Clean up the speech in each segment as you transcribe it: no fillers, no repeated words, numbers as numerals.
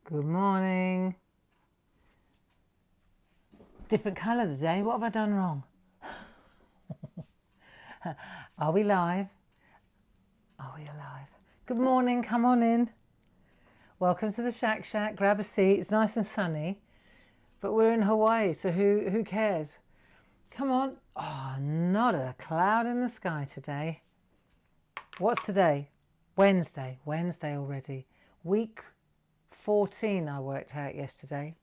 Good morning. Different colour today. What have I done wrong? Are we live? Are we alive? Good morning. Come on in. Welcome to the SHAC. Grab a seat. It's nice and sunny. But we're in Hawaii, so who cares? Come on. Oh, not a cloud in the sky today. What's today? Wednesday. Wednesday already. Week 14 I worked out yesterday.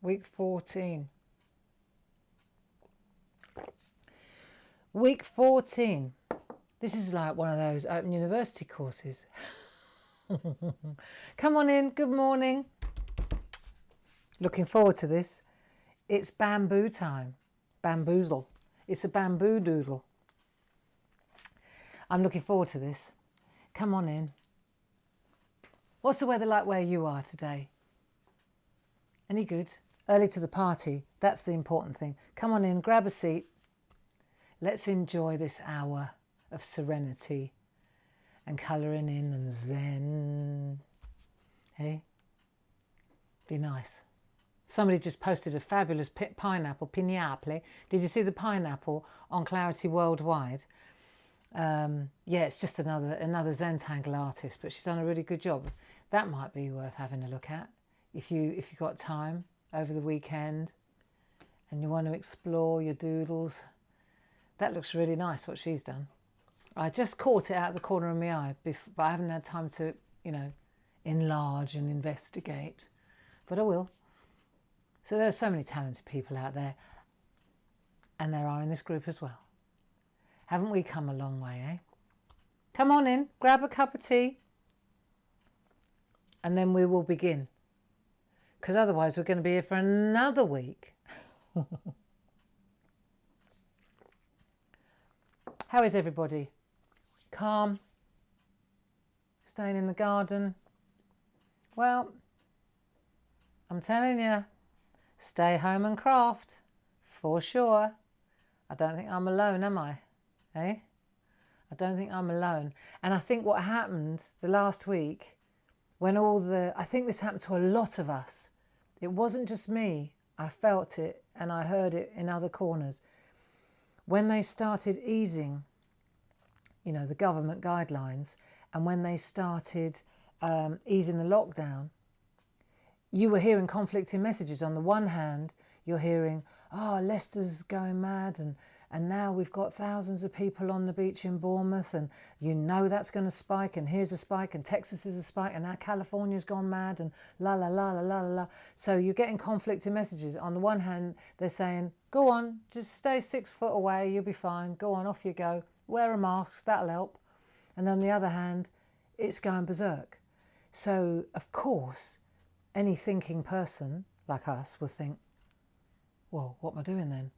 Week 14. Week 14. This is like one of those Open University courses. Come on in. Good morning. Looking forward to this. It's bamboo time. Bamboozle. It's a bamboo doodle. I'm looking forward to this. Come on in. What's the weather like where you are today? Any good? Early to the party. That's the important thing. Come on in. Grab a seat. Let's enjoy this hour of serenity and colouring in and zen. Hey? Be nice. Somebody just posted a fabulous pineapple, pineapple. Did you see the pineapple on Clarity Worldwide? Yeah, it's just another Zentangle artist, but she's done a really good job. That might be worth having a look at if you got time over the weekend and you want to explore your doodles. That looks really nice what she's done. I just caught it out of the corner of my eye, but I haven't had time to, enlarge and investigate. But I will. So there are so many talented people out there, and there are in this group as well. Haven't we come a long way, eh? Come on in, grab a cup of tea, and then we will begin. Because otherwise we're going to be here for another week. How is everybody? Calm? Staying in the garden? Well, I'm telling you, stay home and craft, for sure. I don't think I'm alone, am I? Eh? I don't think I'm alone. And I think what happened the last week, I think this happened to a lot of us. It wasn't just me. I felt it and I heard it in other corners. When they started easing, the government guidelines, and when they started easing the lockdown, you were hearing conflicting messages. On the one hand, you're hearing, Leicester's going mad, and now we've got thousands of people on the beach in Bournemouth, and that's going to spike, and here's a spike, and Texas is a spike, and now California's gone mad, and la la la la la la. So you're getting conflicting messages. On the one hand, they're saying, go on, just stay 6 foot away, you'll be fine, go on, off you go, wear a mask, that'll help. And on the other hand, it's going berserk. So, of course, any thinking person like us will think, well, what am I doing then?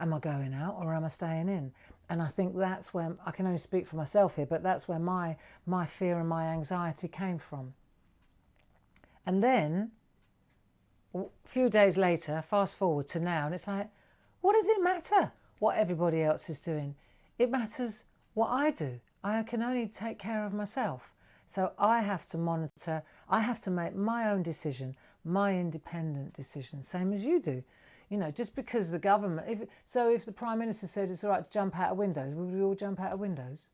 Am I going out or am I staying in? And I think that's where, I can only speak for myself here, but that's where my fear and my anxiety came from. And then, a few days later, fast forward to now, and it's like, what does it matter what everybody else is doing? It matters what I do. I can only take care of myself. So I have to monitor, I have to make my own decision, my independent decision, same as you do. Just because the government, if the Prime Minister said it's all right to jump out of windows, would we all jump out of windows?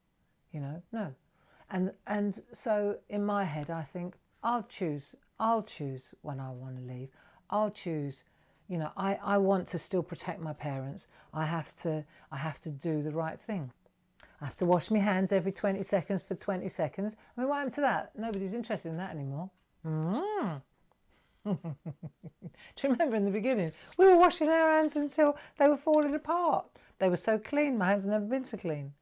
No. And so in my head, I think, I'll choose when I want to leave. I'll choose, I want to still protect my parents. I have to do the right thing. I have to wash my hands every 20 seconds for 20 seconds. I mean, what happened to that? Nobody's interested in that anymore. Do you remember in the beginning? We were washing our hands until they were falling apart. They were so clean. My hands have never been so clean.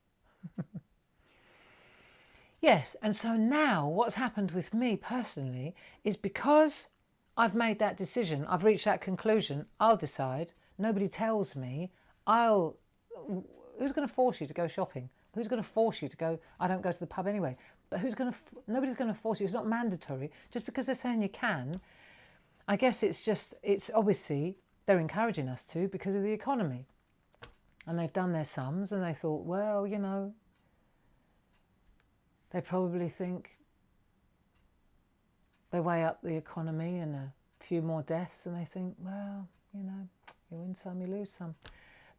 Yes, and so now what's happened with me personally is because I've made that decision, I've reached that conclusion, I'll decide. Nobody tells me. Who's going to force you to go shopping? Who's going to force you to go? I don't go to the pub anyway. But nobody's going to force you. It's not mandatory. Just because they're saying you can, I guess it's obviously they're encouraging us to because of the economy. And they've done their sums and they thought, well, they probably think they weigh up the economy and a few more deaths and they think, well, you know, you win some, you lose some.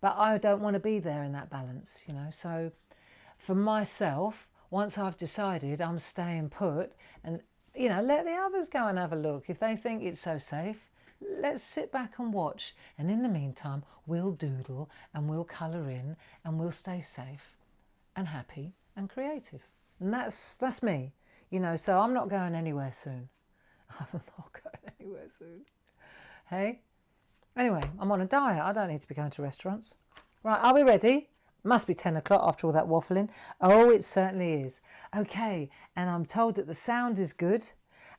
But I don't want to be there in that balance, you know. So for myself, once I've decided I'm staying put and, you know, let the others go and have a look. If they think it's so safe, let's sit back and watch. And in the meantime, we'll doodle and we'll colour in and we'll stay safe and happy and creative. And that's me, you know, so I'm not going anywhere soon. I'm not going anywhere soon. Hey? Anyway, I'm on a diet. I don't need to be going to restaurants. Right, are we ready? Must be 10 o'clock after all that waffling. Oh, it certainly is. Okay, and I'm told that the sound is good,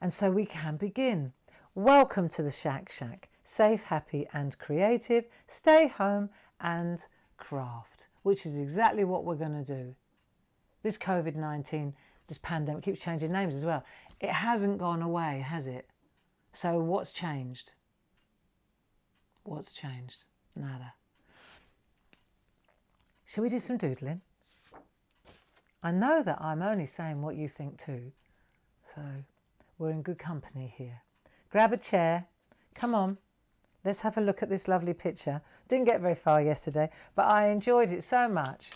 and so we can begin. Welcome to the SHAC. Safe, happy and creative. Stay home and craft, which is exactly what we're going to do. This COVID-19, this pandemic keeps changing names as well. It hasn't gone away, has it? So what's changed? What's changed? Nada. Shall we do some doodling? I know that I'm only saying what you think too, so we're in good company here. Grab a chair. Come on. Let's have a look at this lovely picture. Didn't get very far yesterday, but I enjoyed it so much.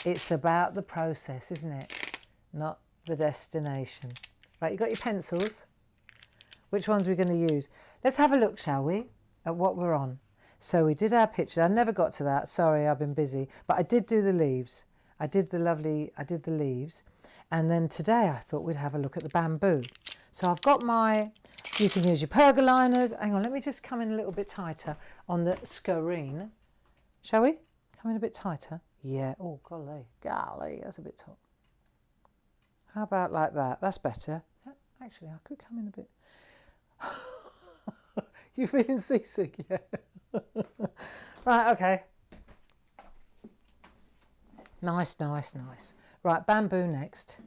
It's about the process, isn't it? Not the destination. Right, you got your pencils? Which ones are we going to use? Let's have a look, shall we, at what we're on. So we did our picture. I never got to that. Sorry, I've been busy. But I did do the leaves. I did the leaves. And then today I thought we'd have a look at the bamboo. So I've got you can use your pergoliners. Hang on, let me just come in a little bit tighter on the screen. Shall we? Come in a bit tighter. Yeah. Oh, golly, that's a bit tall. How about like that? That's better. Actually, I could come in a bit. You feeling seasick? Yeah. Right, okay. Nice. Right, bamboo next.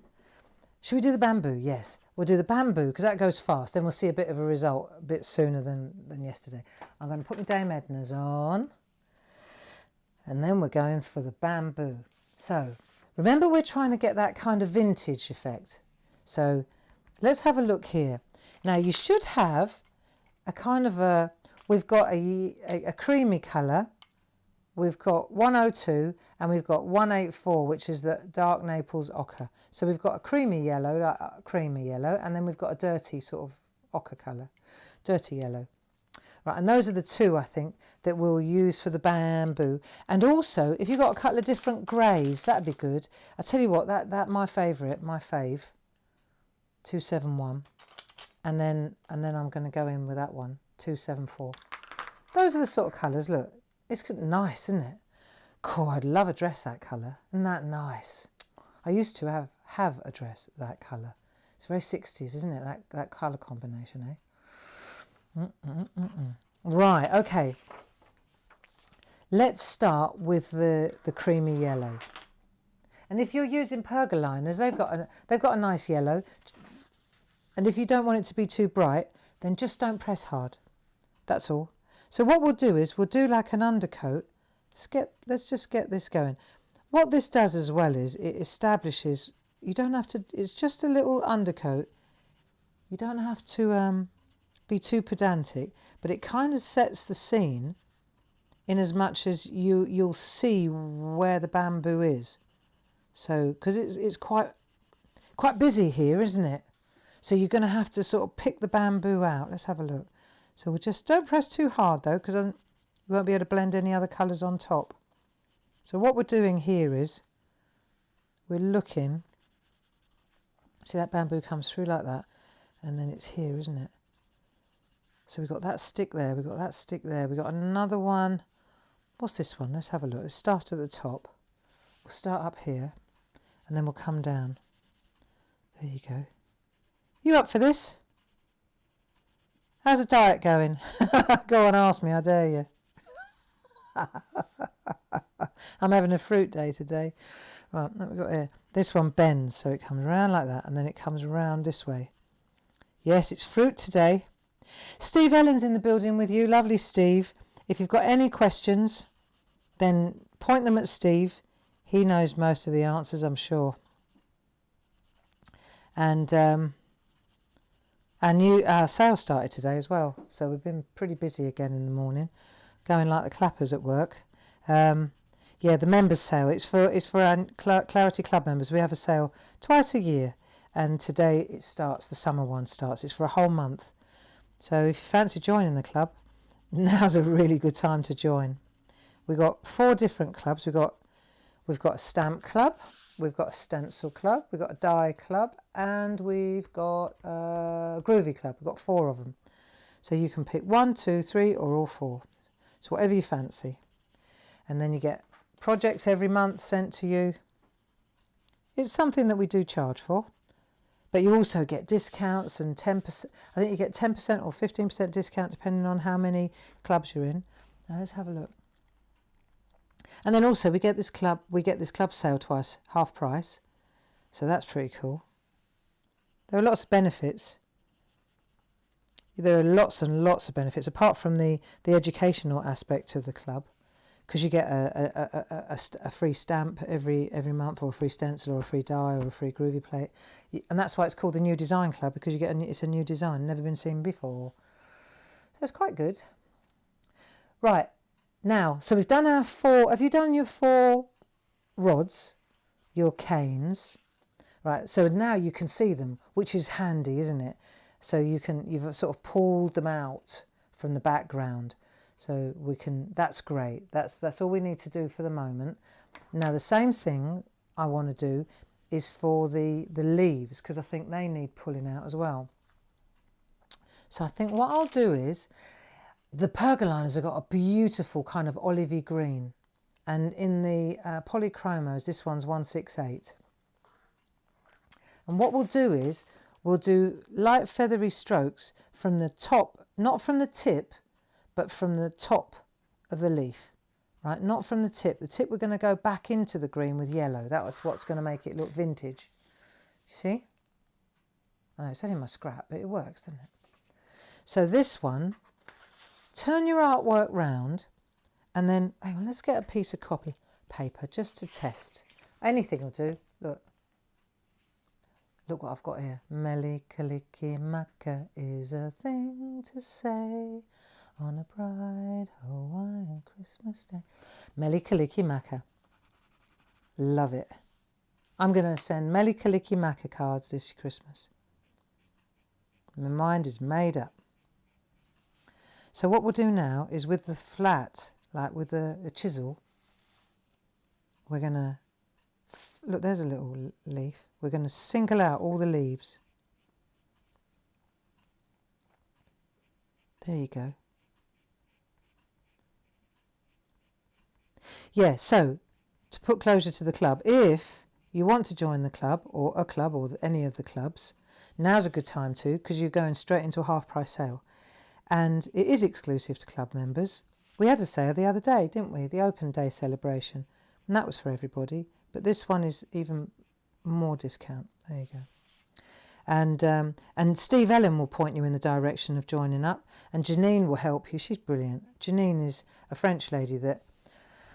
Should we do the bamboo? Yes. We'll do the bamboo because that goes fast. Then we'll see a bit of a result a bit sooner than yesterday. I'm going to put my Dame Edna's on. And then we're going for the bamboo. So, remember we're trying to get that kind of vintage effect. So, let's have a look here. Now, you should have a kind of we've got a creamy colour. We've got 102 and we've got 184, which is the dark Naples ochre. So we've got a creamy yellow, and then we've got a dirty sort of ochre colour, dirty yellow. Right, and those are the two, I think, that we'll use for the bamboo. And also, if you've got a couple of different greys, that'd be good. I tell you what, that my favourite, my fave, 271. And then I'm going to go in with that one, 274. Those are the sort of colours, look. It's nice, isn't it? Cool, I'd love a dress that colour. Isn't that nice? I used to have a dress that colour. It's very 60s, isn't it? That colour combination, eh? Right, okay. Let's start with the creamy yellow. And if you're using pergoliners, they've got a nice yellow. And if you don't want it to be too bright, then just don't press hard. That's all. So what we'll do is we'll do like an undercoat. Let's just get this going. What this does as well is it establishes, you don't have to, it's just a little undercoat. You don't have to be too pedantic, but it kind of sets the scene in as much as you'll see where the bamboo is. So, because it's quite busy here, isn't it? So you're going to have to sort of pick the bamboo out. Let's have a look. So we'll just, don't press too hard though, because you won't be able to blend any other colours on top. So what we're doing here is, we're looking, see that bamboo comes through like that, and then it's here, isn't it? So we've got that stick there, we've got that stick there, we've got another one. What's this one? Let's have a look. Let's start at the top. We'll start up here, and then we'll come down. There you go. You up for this? How's the diet going? Go on, ask me, I dare you. I'm having a fruit day today. Right, what have we got here? This one bends, so it comes around like that, and then it comes around this way. Yes, it's fruit today. Steve Ellen's in the building with you. Lovely, Steve. If you've got any questions, then point them at Steve. He knows most of the answers, I'm sure. And Our sale started today as well, so we've been pretty busy again in the morning, going like the clappers at work. Yeah, the members sale. It's for our Clarity Club members. We have a sale twice a year, and today it starts. The summer one starts. It's for a whole month. So if you fancy joining the club, now's a really good time to join. We've got 4 different clubs. We've got a stamp club, we've got a stencil club, we've got a die club, and we've got a groovy club. We've got 4 of them. So you can pick 1, 2, 3, or all 4. So whatever you fancy. And then you get projects every month sent to you. It's something that we do charge for. But you also get discounts and 10%. I think you get 10% or 15% discount depending on how many clubs you're in. Now let's have a look. And then also we get this club sale twice, half price. So that's pretty cool. There are lots of benefits. There are lots and lots of benefits, apart from the educational aspect of the club, because you get a free stamp every month, or a free stencil, or a free die, or a free groovy plate. And that's why it's called the New Design Club, because it's a new design, never been seen before. So it's quite good. Right. Now, so we've done our 4. Have you done your 4 rods, your canes? Right, so now you can see them, which is handy, isn't it? So you've sort of pulled them out from the background. So that's great. That's all we need to do for the moment. Now, the same thing I want to do is for the leaves, because I think they need pulling out as well. So I think what I'll do is, the pergoliners have got a beautiful kind of olivey green, and in the polychromos, this one's 168. And what we'll do is, we'll do light feathery strokes from the top, not from the tip, but from the top of the leaf, right? Not from the tip. The tip we're going to go back into the green with yellow. That was what's going to make it look vintage. You see? I know it's only my scrap, but it works, doesn't it? So this one, turn your artwork round, and then, hang on, let's get a piece of copy paper just to test. Anything will do. Look what I've got here. Mele Kalikimaka is a thing to say on a bright Hawaiian Christmas day. Mele Kalikimaka. Love it. I'm going to send Mele Kalikimaka cards this Christmas. My mind is made up. So what we'll do now is, with the flat, like with the chisel, we're going to, look, there's a little leaf. We're going to single out all the leaves. There you go. Yeah, so to put closure to the club, if you want to join the club, or any of the clubs, now's a good time to, because you're going straight into a half price sale. And it is exclusive to club members. We had a sale the other day, didn't we? The open day celebration. And that was for everybody. But this one is even more discount. There you go. And Steve Ellen will point you in the direction of joining up. And Janine will help you. She's brilliant. Janine is a French lady that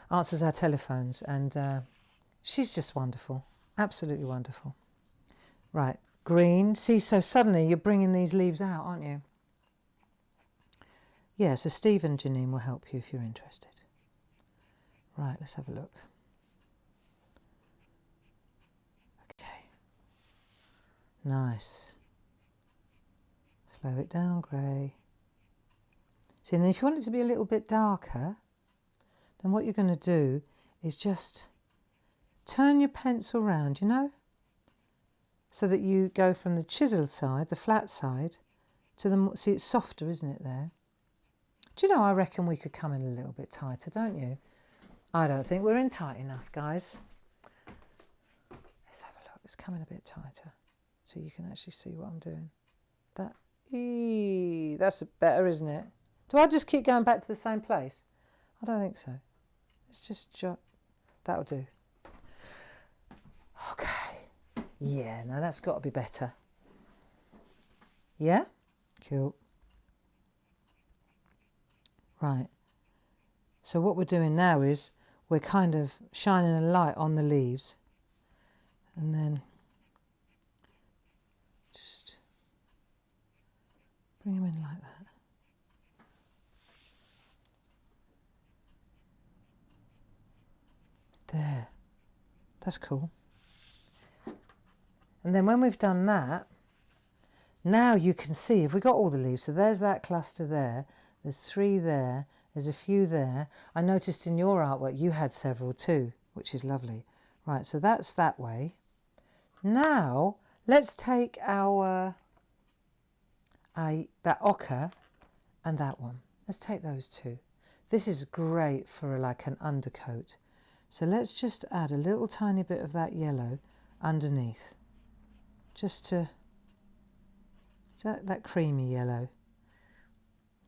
answers our telephones. And she's just wonderful. Absolutely wonderful. Right. Green. See, so suddenly you're bringing these leaves out, aren't you? Yeah, so Steve and Janine will help you if you're interested. Right, let's have a look. Okay. Nice. Slow it down, grey. See, and then if you want it to be a little bit darker, then what you're going to do is just turn your pencil round, you know? So that you go from the chisel side, the flat side, to the... See, it's softer, isn't it, there? Do you know, I reckon we could come in a little bit tighter, don't you? I don't think we're in tight enough, guys. Let's have a look. It's coming a bit tighter, so you can actually see what I'm doing. That's better, isn't it? Do I just keep going back to the same place? I don't think so. Let's just that'll do. Okay. Yeah, no, that's got to be better. Yeah? Cool. Right, so what we're doing now is we're kind of shining a light on the leaves, and then just Bring them in like that. There. That's cool. And then when we've done that, now you can see, if we got all the leaves, so there's that cluster there, there's 3 there, there's a few there. I noticed in your artwork you had several too, which is lovely. Right, so that's that way. Now, let's take our, that ochre and that one. Let's take those two. This is great for like an undercoat. So let's just add a little tiny bit of that yellow underneath. Just to, that creamy yellow.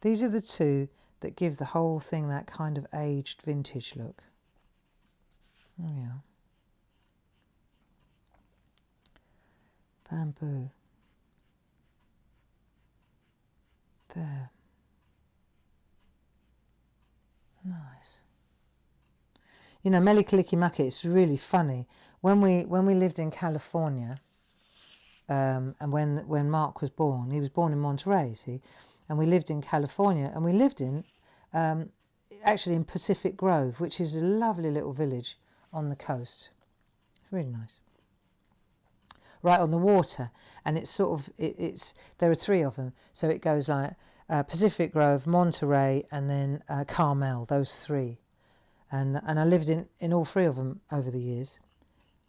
These are the two that give the whole thing that kind of aged vintage look. There we are. Bamboo. There. Nice. You know, Mele Kalikimaka, it's really funny. When we lived in California, and when Mark was born, he was born in Monterey, see, and we lived in California, and we lived in, actually in Pacific Grove, which is a lovely little village on the coast. It's really nice. Right on the water, and it's sort of, there are 3 of them, so it goes like Pacific Grove, Monterey, and then Carmel, those 3. And I lived in all 3 of them over the years.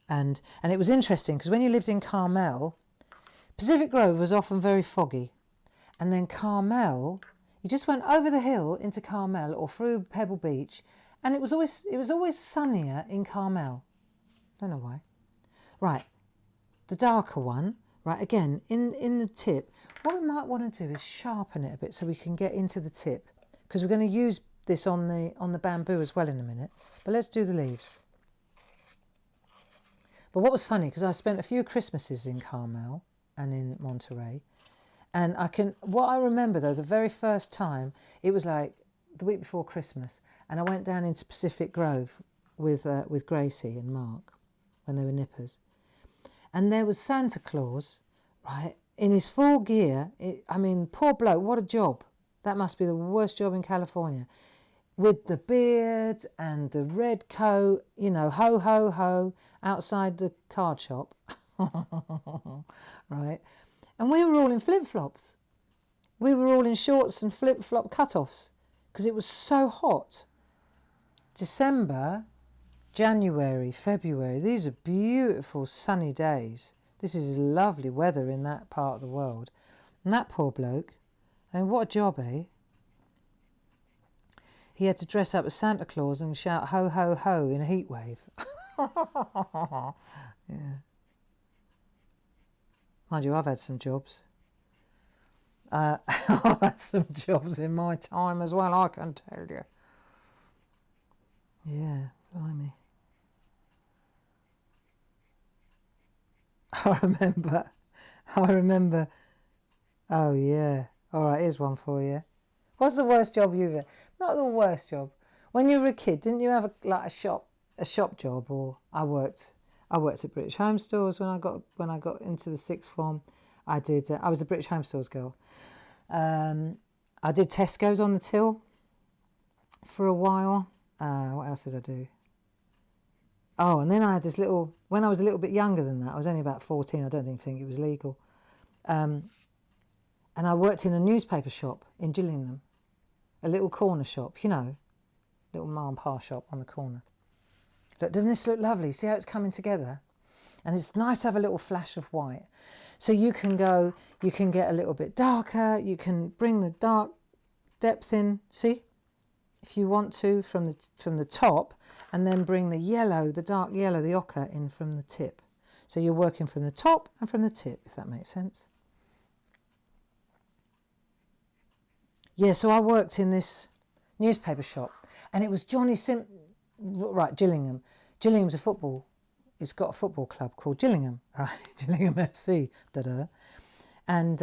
And it was interesting, because when you lived in Carmel, Pacific Grove was often very foggy. And then Carmel, you just went over the hill into Carmel or through Pebble Beach, and it was always sunnier in Carmel. Don't know why. Right, the darker one, right, again, in the tip, what we might want to do is sharpen it a bit so we can get into the tip, because we're going to use this on the bamboo as well in a minute. But let's do the leaves. But what was funny, because I spent a few Christmases in Carmel and in Monterey, and what I remember though, the very first time, it was like the week before Christmas, and I went down into Pacific Grove with Gracie and Mark when they were nippers, and there was Santa Claus, right, in his full gear. I mean, poor bloke, what a job. That must be the worst job in California. With the beard and the red coat, you know, ho, ho, ho, outside the card shop. Right? And we were all in flip-flops. We were all in shorts and flip-flop cut-offs because it was so hot. December, January, February, these are beautiful sunny days. This is lovely weather in that part of the world. And that poor bloke, I mean, what a job, eh? He had to dress up as Santa Claus and shout ho, ho, ho in a heat wave. Yeah. Mind you, I've had some jobs. I've had some jobs in my time as well, I can tell you. Yeah, blimey. I remember. Oh, yeah. All right, here's one for you. What's the worst job you've had? Not the worst job. When you were a kid, didn't you have a shop job? Or I worked at British Home Stores when I got into the 6th form. I was a British Home Stores girl. I did Tesco's on the till for a while. What else did I do? Oh, and then I had this when I was a little bit younger than that, I was only about 14, I don't think it was legal. And I worked in a newspaper shop in Gillingham, a little corner shop, you know, little ma and pa shop on the corner. Look, doesn't this look lovely? See how it's coming together? And it's nice to have a little flash of white. So you can get a little bit darker, you can bring the dark depth in, see? If you want to, from the top, and then bring the yellow, the dark yellow, the ochre in from the tip. So you're working from the top and from the tip, if that makes sense. Yeah, so I worked in this newspaper shop, and it was Gillingham. Gillingham's it's got a football club called Gillingham, right? Gillingham FC, da-da. And,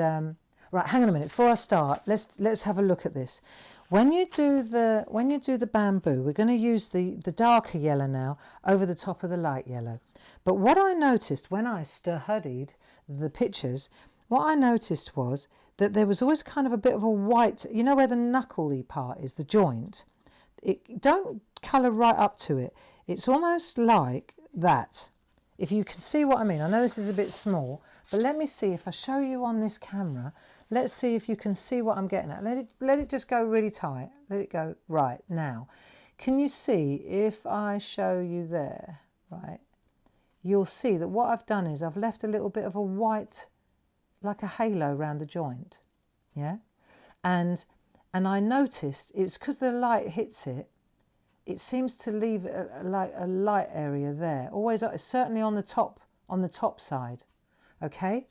right, hang on a minute, before I start, let's have a look at this. When you do the bamboo, we're going to use the darker yellow now over the top of the light yellow. But what I noticed when I studied the pictures, what I noticed was that there was always kind of a bit of a white, you know where the knuckly part is, the joint. Don't colour right up to it. It's almost like that. If you can see what I mean. I know this is a bit small, but let me see if I show you on this camera. Let's see if you can see what I'm getting at. Let it just go really tight. Let it go right now. Can you see if I show you there, right? You'll see that what I've done is I've left a little bit of a white, like a halo around the joint, yeah? And I noticed it's because the light hits it, it seems to leave like a light area there. Always, certainly on the top side, okay?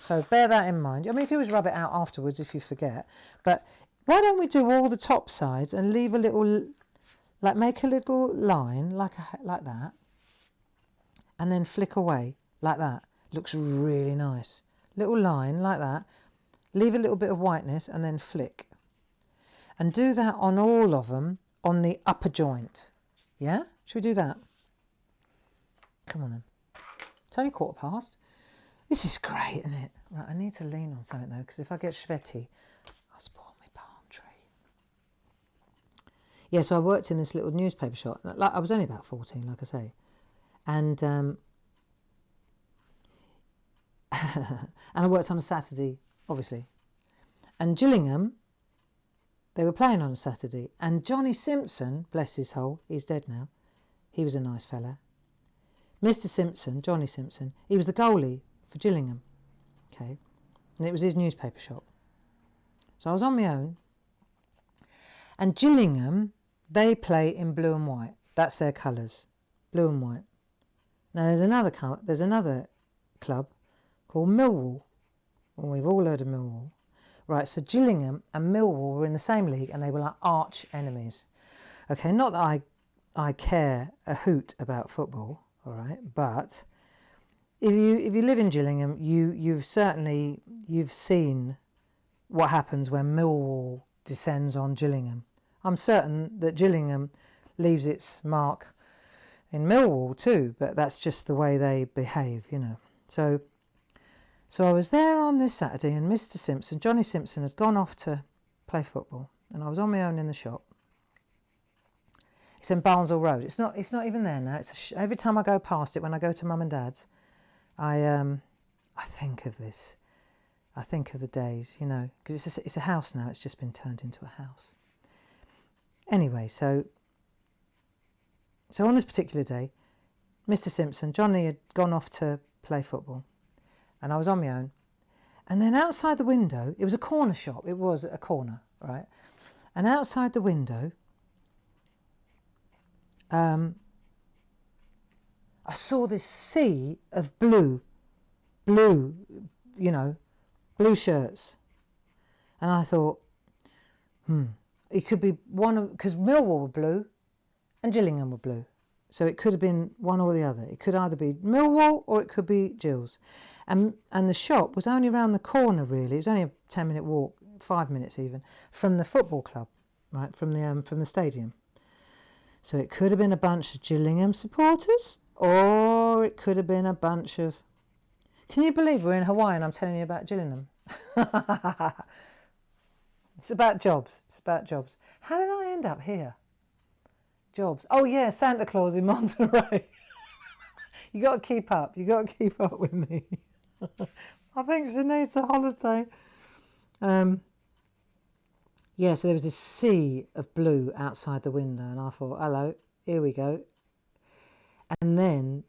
So bear that in mind. I mean, you can always rub it out afterwards if you forget. But why don't we do all the top sides and leave a little, like make a little line like that, and then flick away like that. Looks really nice. Little line like that. Leave a little bit of whiteness and then flick. And do that on all of them on the upper joint. Yeah? Should we do that? Come on then. It's only 1:15. This is great, isn't it? Right, I need to lean on something though, because if I get sweaty, I'll spoil my palm tree. Yeah, so I worked in this little newspaper shop. Like, I was only about 14, like I say. And and I worked on a Saturday, obviously. And Gillingham, they were playing on a Saturday. And Johnny Simpson, bless his soul, he's dead now. He was a nice fella. Mr. Simpson, Johnny Simpson, he was the goalie for Gillingham. Okay. And it was his newspaper shop. So I was on my own. And Gillingham, they play in blue and white. That's their colours, blue and white. Now there's another club called Millwall. Well, we've all heard of Millwall. Right, so Gillingham and Millwall were in the same league and they were like arch enemies. Okay, not that I care a hoot about football, all right, but if you live in Gillingham, you've seen what happens when Millwall descends on Gillingham. I'm certain that Gillingham leaves its mark in Millwall too, but that's just the way they behave, you know. So I was there on this Saturday and Mr. Simpson, Johnny Simpson, had gone off to play football and I was on my own in the shop. It's in Barnsley Road. It's not even there now. Every time I go past it when I go to Mum and Dad's, I think of this. I think of the days, you know, because it's a house now. It's just been turned into a house. Anyway, so on this particular day, Mr. Simpson, Johnny had gone off to play football. And I was on my own. And then outside the window, it was a corner shop. It was a corner, right? And outside the window, I saw this sea of blue, you know, blue shirts. And I thought, it could be one of, because Millwall were blue and Gillingham were blue. So it could have been one or the other. It could either be Millwall or it could be Gills. And the shop was only around the corner, really. It was only a 10-minute walk, 5 minutes even, from the football club, right, from the stadium. So it could have been a bunch of Gillingham supporters, or it could have been a bunch of... Can you believe we're in Hawaii and I'm telling you about Gillingham? It's about jobs. It's about jobs. How did I end up here? Jobs. Oh, yeah, Santa Claus in Monterey. You got to keep up. You got to keep up with me. I think she needs a holiday. Yeah, so there was this sea of blue outside the window, and I thought, hello, here we go. And then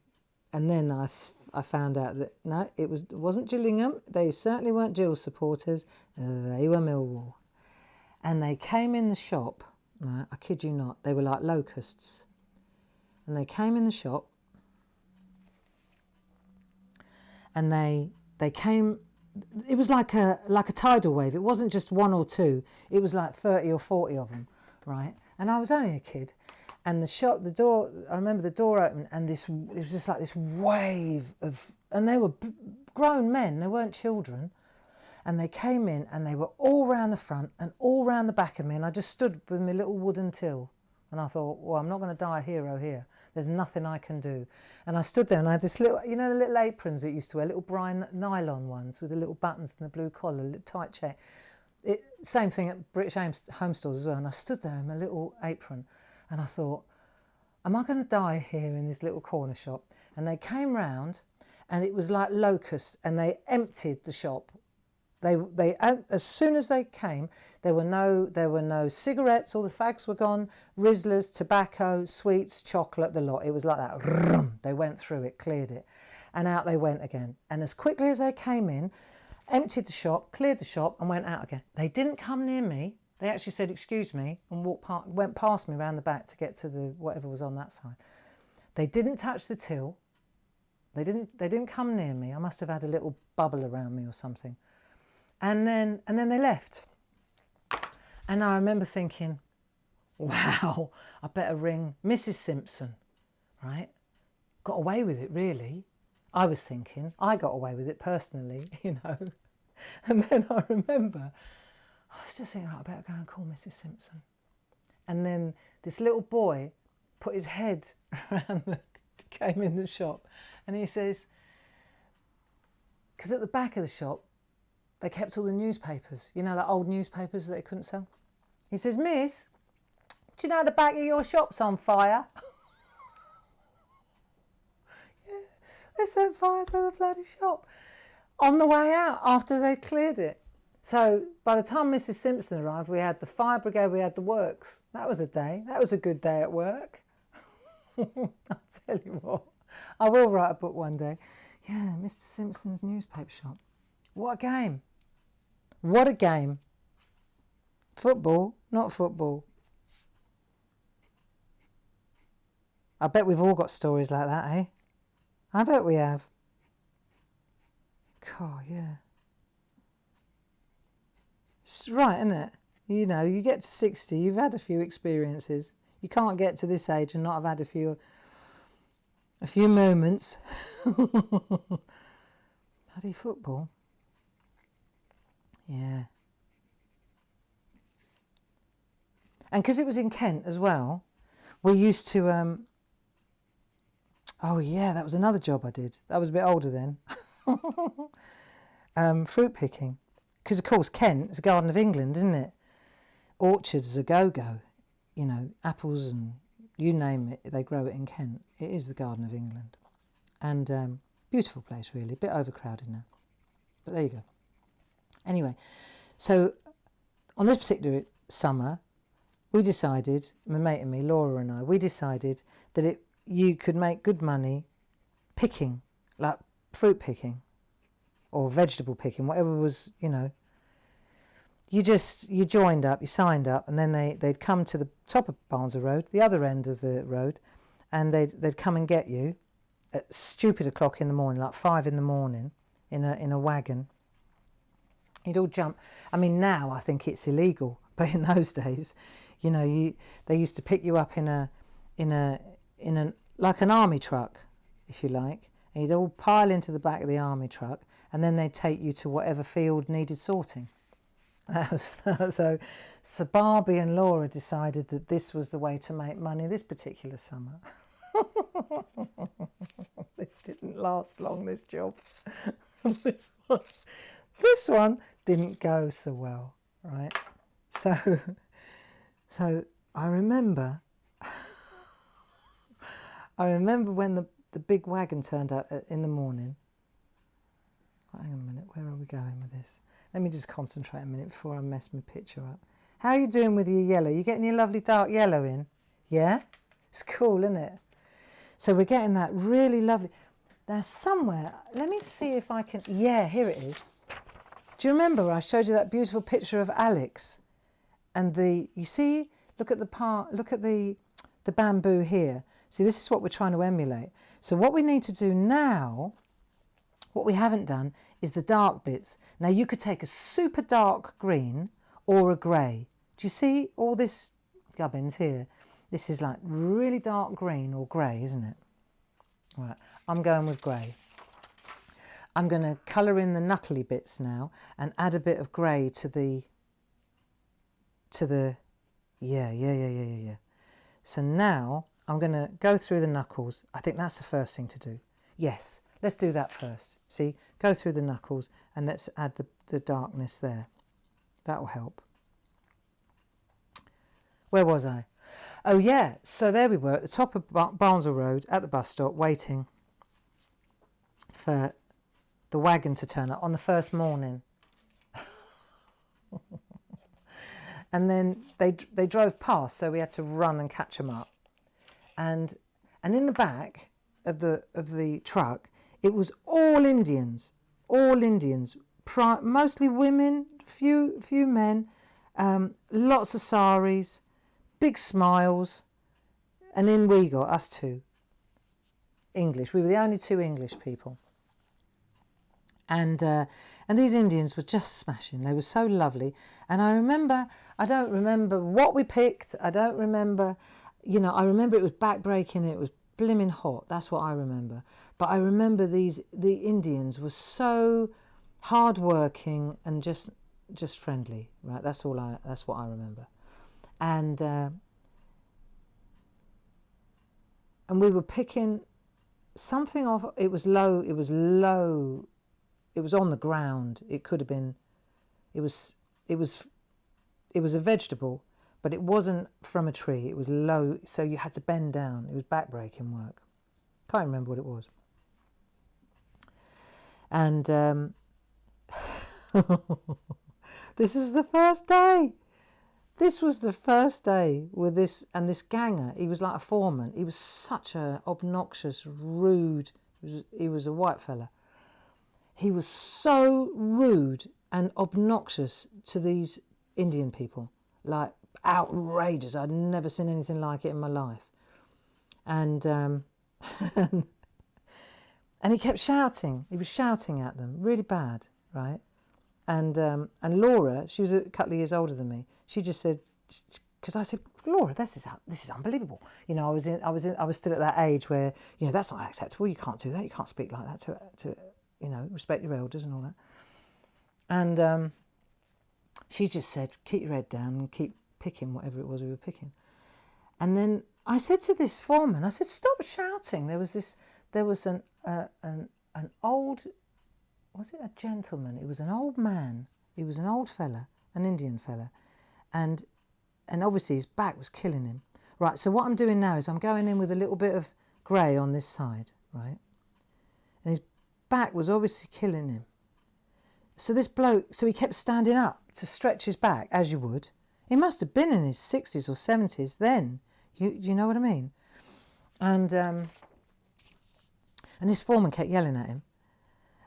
I found out that no, it wasn't Gillingham. They certainly weren't Gill's supporters. They were Millwall, and they came in the shop. No, I kid you not. They were like locusts, and they came in the shop. And they came, it was like a tidal wave. It wasn't just one or two. It was like 30 or 40 of them, right? And I was only a kid. And the door, I remember the door opened and it was just like this wave of, and they were grown men, they weren't children. And they came in and they were all round the front and all round the back of me. And I just stood with my little wooden till. And I thought, well, I'm not going to die a hero here. There's nothing I can do. And I stood there and I had this little, you know, the little aprons that you used to wear, little Brian nylon ones with the little buttons and the blue collar, little tight check. Same thing at British Home Stores as well. And I stood there in my little apron and I thought, am I going to die here in this little corner shop? And they came round and it was like locusts and they emptied the shop. They as soon as they came, there were no cigarettes, all the fags were gone, Rizzlers, tobacco, sweets, chocolate, the lot. It was like that. They went through it, cleared it, and out they went again. And as quickly as they came in, emptied the shop, cleared the shop, and went out again. They didn't come near me. They actually said, "Excuse me," and went past me around the back to get to the whatever was on that side. They didn't touch the till. They didn't come near me. I must have had a little bubble around me or something. And then they left. And I remember thinking, wow, I better ring Mrs. Simpson, right? Got away with it, really. I was thinking, I got away with it personally, you know. And then I remember, I was just thinking, right, I better go and call Mrs. Simpson. And then this little boy put his head around came in the shop, and he says, because at the back of the shop, they kept all the newspapers, you know, like old newspapers that they couldn't sell. He says, "Miss, do you know the back of your shop's on fire?" Yeah, they set fire to the bloody shop on the way out after they'd cleared it. So by the time Mrs. Simpson arrived, we had the fire brigade, we had the works. That was a day. That was a good day at work. I'll tell you what, I will write a book one day. Yeah, Mr. Simpson's newspaper shop. What a game. What a game. Football, not football. I bet we've all got stories like that, eh? I bet we have. God, yeah. It's right, isn't it? You know, you get to 60, you've had a few experiences. You can't get to this age and not have had a few moments. Bloody football. Yeah. And because it was in Kent as well, we used to, oh yeah, that was another job I did. I was a bit older then. Fruit picking. Because of course Kent is a Garden of England, isn't it? Orchards a go-go. You know, apples and you name it, they grow it in Kent. It is the Garden of England. And beautiful place really, a bit overcrowded now. But there you go. Anyway, so on this particular summer, we decided, my mate and me, Laura and I, we decided that you could make good money picking, like fruit picking or vegetable picking, whatever was, you know. You joined up, you signed up, and then they'd come to the top of Barnsley Road, the other end of the road, and they'd come and get you at stupid o'clock in the morning, like 5 in the morning, in a wagon. You'd all jump. I mean, now I think it's illegal, but in those days, you know, they used to pick you up in a like an army truck, if you like, and you'd all pile into the back of the army truck, and then they'd take you to whatever field needed sorting. So Barbie and Laura decided that this was the way to make money this particular summer. This didn't last long, this job. This one didn't go so well, right? So I remember when the big wagon turned up in the morning. Hang on a minute, where are we going with this? Let me just concentrate a minute before I mess my picture up. How are you doing with your yellow? You getting your lovely dark yellow in? Yeah? It's cool, isn't it? So we're getting that really lovely. Now somewhere, let me see if I can, yeah, here it is. Do you remember I showed you that beautiful picture of Alex? And you see, look at the bamboo here. See, this is what we're trying to emulate. So what we need to do now, what we haven't done, is the dark bits. Now you could take a super dark green or a grey. Do you see all this gubbins here? This is like really dark green or grey, isn't it? Right, I'm going with grey. I'm going to colour in the knuckly bits now and add a bit of grey to the yeah. So now I'm going to go through the knuckles. I think that's the first thing to do. Yes, let's do that first. See, go through the knuckles and let's add the darkness there. That will help. Where was I? Oh yeah, so there we were at the top of Barnsley Road at the bus stop, waiting for the wagon to turn up on the first morning. And then they drove past, so we had to run and catch them up. And in the back of the truck, it was all Indians, mostly women, few men, lots of saris, big smiles, and in we got, us two, English. We were the only two English people. And these Indians were just smashing. They were so lovely. And I don't remember what we picked. I don't remember, I remember it was back-breaking. It was blimmin' hot. That's what I remember. But I remember the Indians were so hard-working and just friendly, right? That's what I remember. And we were picking something off. It was low. It was on the ground. It could have been. It was a vegetable, but it wasn't from a tree. It was low, so you had to bend down. It was back-breaking work. Can't remember what it was. And this is the first day. This was the first day with this ganger. He was like a foreman. He was such a obnoxious, rude. He was a white fella. He was so rude and obnoxious to these Indian people, like outrageous. I'd never seen anything like it in my life. And and he kept shouting. He was shouting at them, really bad, right? And Laura, she was a couple of years older than me. She just said, because I said, Laura, this is unbelievable. I was still at that age where that's not acceptable. You can't do that. You can't speak like that to respect your elders and all that. And she just said, keep your head down and keep picking whatever it was we were picking. And then I said to this foreman, I said, stop shouting. There was an old, was it a gentleman? It was an old man. He was an old fella, an Indian fella. And obviously his back was killing him. Right, so what I'm doing now is I'm going in with a little bit of grey on this side, right? And his back was obviously killing him. So this bloke, he kept standing up to stretch his back, as you would. He must have been in his 60s or 70s then. You know what I mean? And this foreman kept yelling at him.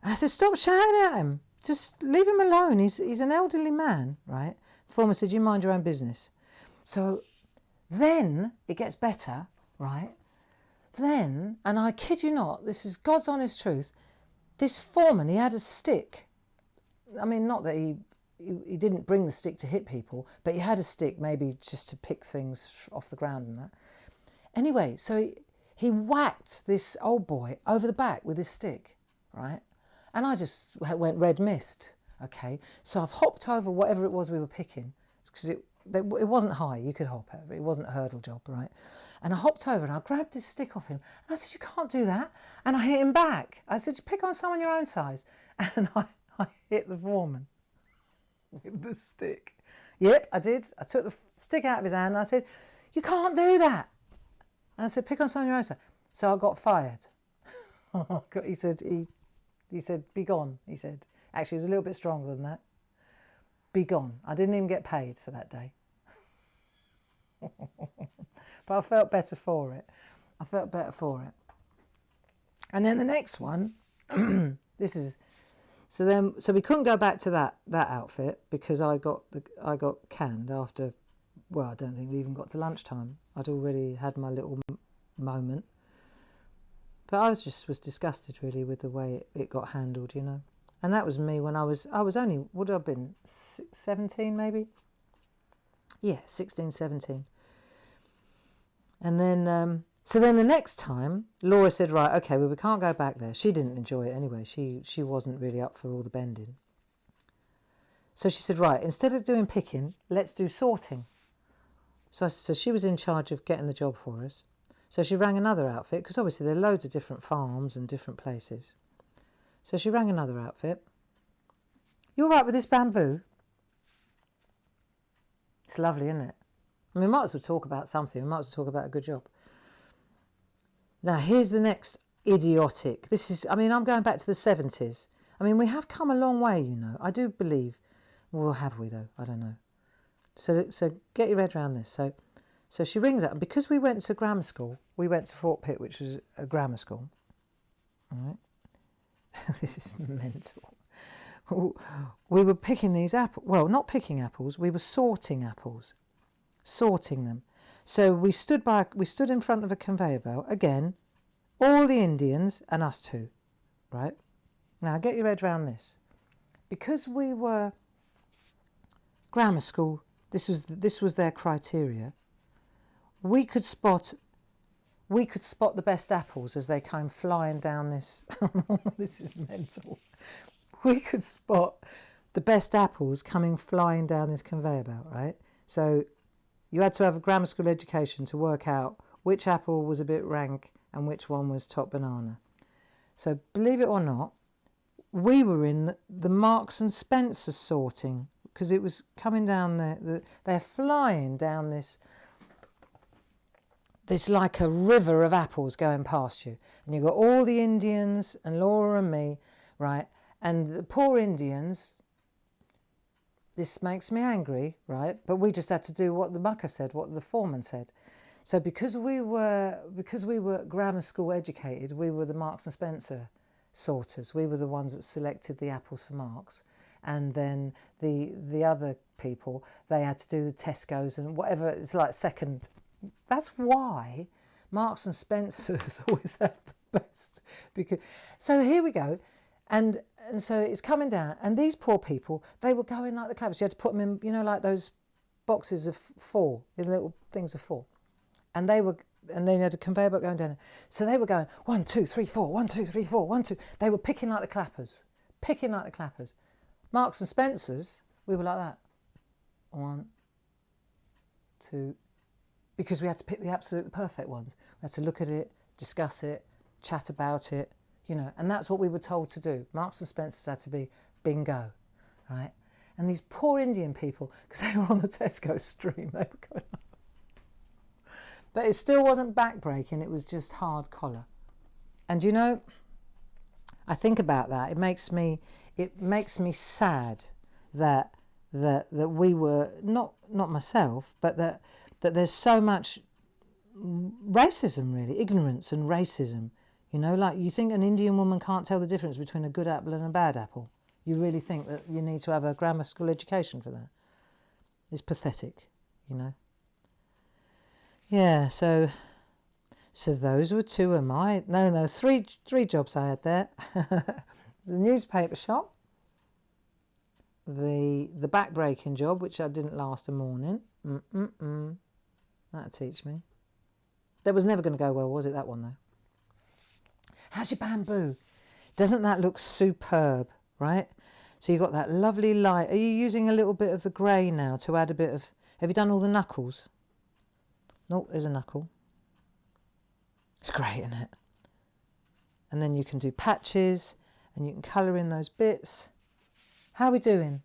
And I said, stop shouting at him. Just leave him alone. He's an elderly man, right? The foreman said, you mind your own business. So then it gets better, right? Then, and I kid you not, this is God's honest truth, this foreman, he had a stick. I mean, not that he didn't bring the stick to hit people, but he had a stick maybe just to pick things off the ground and that. Anyway, so he whacked this old boy over the back with his stick, right? And I just went red mist, okay? So I've hopped over whatever it was we were picking, because it wasn't high, you could hop over, it wasn't a hurdle job, right? And I hopped over and I grabbed this stick off him and I said, you can't do that. And I hit him back. I said, pick on someone your own size. And I hit the foreman with the stick. Yep, I did. I took the stick out of his hand and I said, you can't do that. And I said, pick on someone your own size. So I got fired. He said, be gone, he said. Actually, it was a little bit stronger than that. Be gone. I didn't even get paid for that day. But I felt better for it. And then the next one, so we couldn't go back to that outfit because I got canned after, well, I don't think we even got to lunchtime. I'd already had my little moment. But I was disgusted really with the way it got handled, And that was me when I was only, would I have been 17 maybe? Yeah, 16, 17. And then, so then the next time, Laura said, right, okay, well, we can't go back there. She didn't enjoy it anyway. She wasn't really up for all the bending. So she said, right, instead of doing picking, let's do sorting. So she was in charge of getting the job for us. So she rang another outfit, because obviously there are loads of different farms and different places. So she rang another outfit. You all right with this bamboo? It's lovely, isn't it? I mean, we might as well talk about something. We might as well talk about a good job. Now, here's the next idiotic. This is, I mean, I'm going back to the 70s. I mean, we have come a long way, you know. I do believe. Well, have we, though? I don't know. So get your head around this. So she rings up. And because we went to grammar school, we went to Fort Pitt, which was a grammar school. All right. This is mental. We were picking these apples. Well, not picking apples. We were sorting apples. Sorting them. So we stood in front of a conveyor belt. Again, all the Indians and us two. Right? Now, get your head around this. Because we were grammar school, this was their criteria. We could spot the best apples as they came flying down this. This is mental. We could spot the best apples coming flying down this conveyor belt, right? So you had to have a grammar school education to work out which apple was a bit rank and which one was top banana. So believe it or not, we were in the Marks and Spencer sorting, because it was coming down there. They're flying down this like a river of apples going past you. And you've got all the Indians and Laura and me, right? And the poor Indians, this makes me angry, right? But we just had to do what the mucker said, what the foreman said. So because we were grammar school educated, we were the Marks and Spencer sorters. We were the ones that selected the apples for Marks. And then the other people, they had to do the Tesco's and whatever. It's like second. That's why Marks and Spencer's always have the best. So here we go. And so it's coming down, and these poor people, they were going like the clappers. You had to put them in, you know, like those boxes of 4, the little things of 4. And then you had a conveyor belt going down. So they were going 1, 2, 3, 4, 1, 2, 3, 4, 1, 2. They were picking like the clappers. Marks and Spencer's, we were like that. 1, 2, because we had to pick the absolute perfect ones. We had to look at it, discuss it, chat about it, you know, and that's what we were told to do. Marks and Spencer's had to be bingo, right? And these poor Indian people, because they were on the Tesco stream, they were going up. But it still wasn't backbreaking, it was just hard collar. And you know, I think about that, it makes me sad that we were, not myself, but that there's so much racism, really, ignorance and racism. You know, like you think an Indian woman can't tell the difference between a good apple and a bad apple. You really think that you need to have a grammar school education for that. It's pathetic, you know. Yeah, so those were 2 of my, no, three jobs I had there. The newspaper shop, the back-breaking job, which I didn't last a morning. That'll teach me. That was never going to go well, was it, that one, though? How's your bamboo? Doesn't that look superb, right? So you've got that lovely light. Are you using a little bit of the grey now to add a bit of... Have you done all the knuckles? Nope, there's a knuckle. It's great, isn't it? And then you can do patches and you can colour in those bits. How are we doing?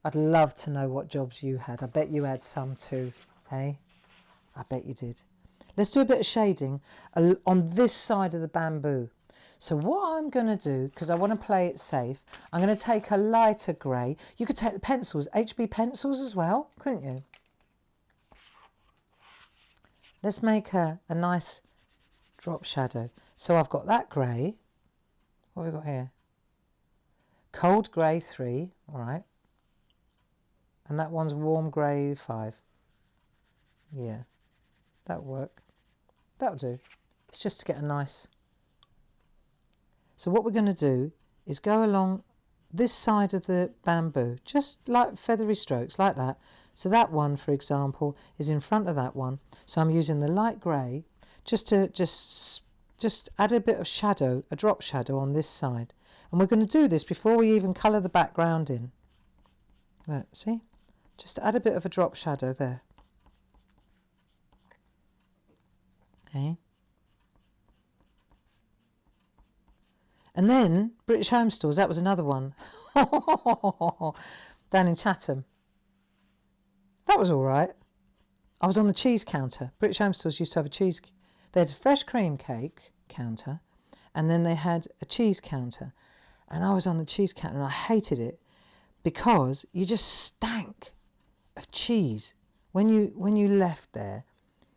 I'd love to know what jobs you had. I bet you had some too, hey? I bet you did. Let's do a bit of shading on this side of the bamboo. So what I'm going to do, because I want to play it safe, I'm going to take a lighter grey. You could take the pencils, HB pencils as well, couldn't you? Let's make a nice drop shadow. So I've got that grey. What have we got here? Cold grey 3, all right. And that one's warm grey 5. Yeah, that'll work. That'll do. It's just to get a nice... So what we're going to do is go along this side of the bamboo, just like feathery strokes, like that. So that one, for example, is in front of that one. So I'm using the light grey just to just add a bit of shadow, a drop shadow on this side. And we're going to do this before we even colour the background in. Right, see? Just add a bit of a drop shadow there. Hey? And then British Home Stores, that was another one. Down in Chatham. That was all right. I was on the cheese counter. British Home Stores used to have a cheese... They had a fresh cream cake counter, and then they had a cheese counter. And I was on the cheese counter, and I hated it because you just stank of cheese. When you left there,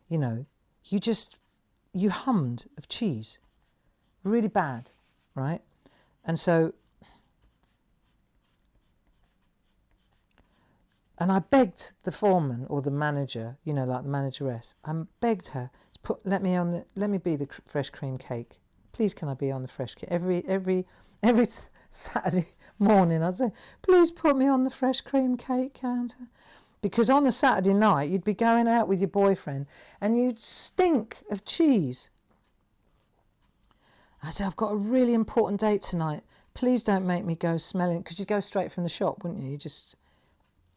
you know, you hummed of cheese. Really bad, right? And so... And I begged the foreman or the manager, you know, like the manageress. I begged her to let me be the fresh cream cake. Please, can I be on the fresh cake? Every Saturday morning, I'd say, please put me on the fresh cream cake counter, because on a Saturday night you'd be going out with your boyfriend and you'd stink of cheese. I said, I've got a really important date tonight. Please don't make me go smelling, because you'd go straight from the shop, wouldn't you?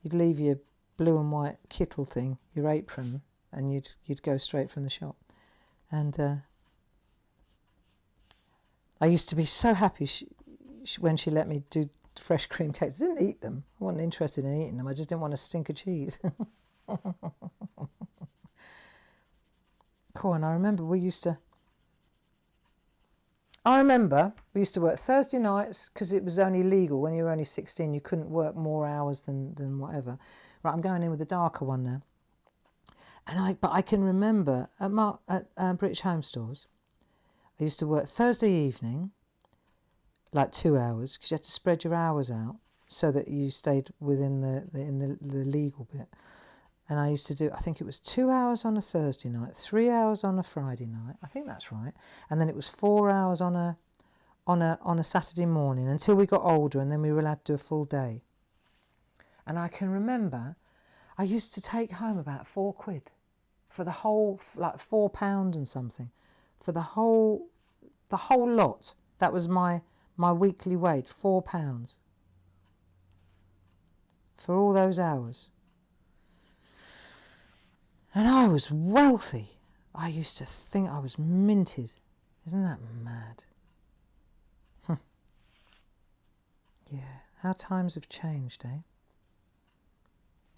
You'd leave your blue and white kittle thing, your apron, and you'd go straight from the shop. And I used to be so happy when she let me do fresh cream cakes. I didn't eat them. I wasn't interested in eating them. I just didn't want to stink of cheese. Cool. And I remember we used to work Thursday nights, because it was only legal when you were only 16. You couldn't work more hours than whatever. Right, I'm going in with the darker one now. But I can remember at British Home Stores, I used to work Thursday evening, like 2 hours, because you had to spread your hours out so that you stayed within the legal bit. And I used to do, I think it was 2 hours on a Thursday night, 3 hours on a Friday night. I think that's right. And then it was 4 hours on a Saturday morning until we got older, and then we were allowed to do a full day. And I can remember I used to take home about £4 for the whole, like £4 and something, for the whole lot. That was my weekly wage, £4 for all those hours. And I was wealthy. I used to think I was minted. Isn't that mad? Yeah, how times have changed, eh?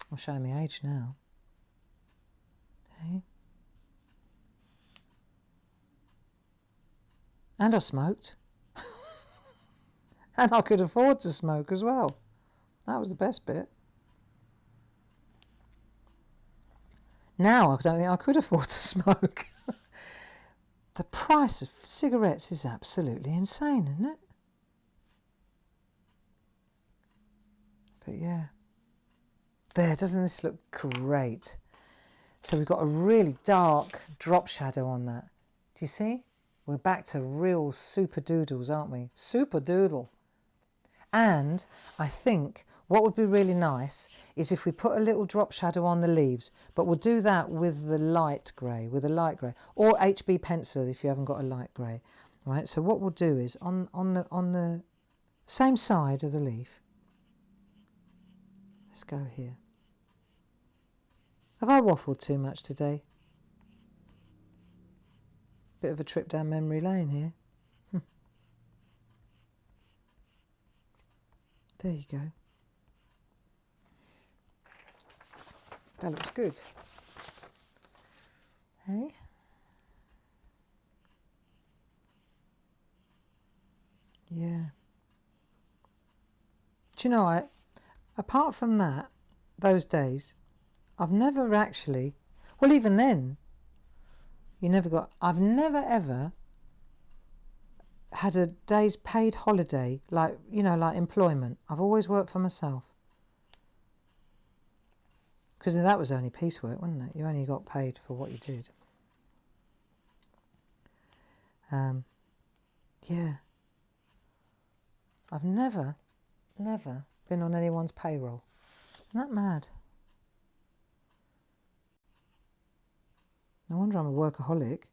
I'm showing my age now. Eh? And I smoked. And I could afford to smoke as well. That was the best bit. Now I don't think I could afford to smoke. The price of cigarettes is absolutely insane, isn't it? But yeah. There, doesn't this look great? So we've got a really dark drop shadow on that. Do you see? We're back to real super doodles, aren't we? Super doodle. And I think what would be really nice is if we put a little drop shadow on the leaves, but we'll do that with the light grey, or HB pencil if you haven't got a light grey. Right, so what we'll do is on the same side of the leaf, let's go here. Have I waffled too much today? Bit of a trip down memory lane here. There you go. That looks good. Hey? Yeah. Do you know, apart from that, those days, I've never actually, well, even then, I've never ever had a day's paid holiday, like employment. I've always worked for myself. Because that was only piecework, wasn't it? You only got paid for what you did. Yeah. I've never been on anyone's payroll. Isn't that mad? No wonder I'm a workaholic.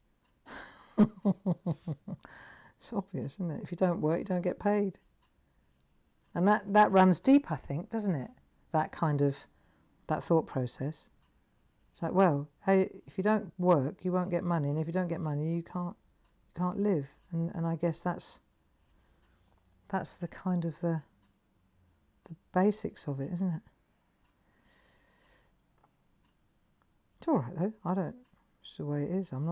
It's obvious, isn't it? If you don't work, you don't get paid. And that runs deep, I think, doesn't it? That thought process. It's like, well, hey, if you don't work, you won't get money, and if you don't get money, you can't live. And I guess that's the kind of the basics of it, isn't it? It's all right though. It's the way it is. I'm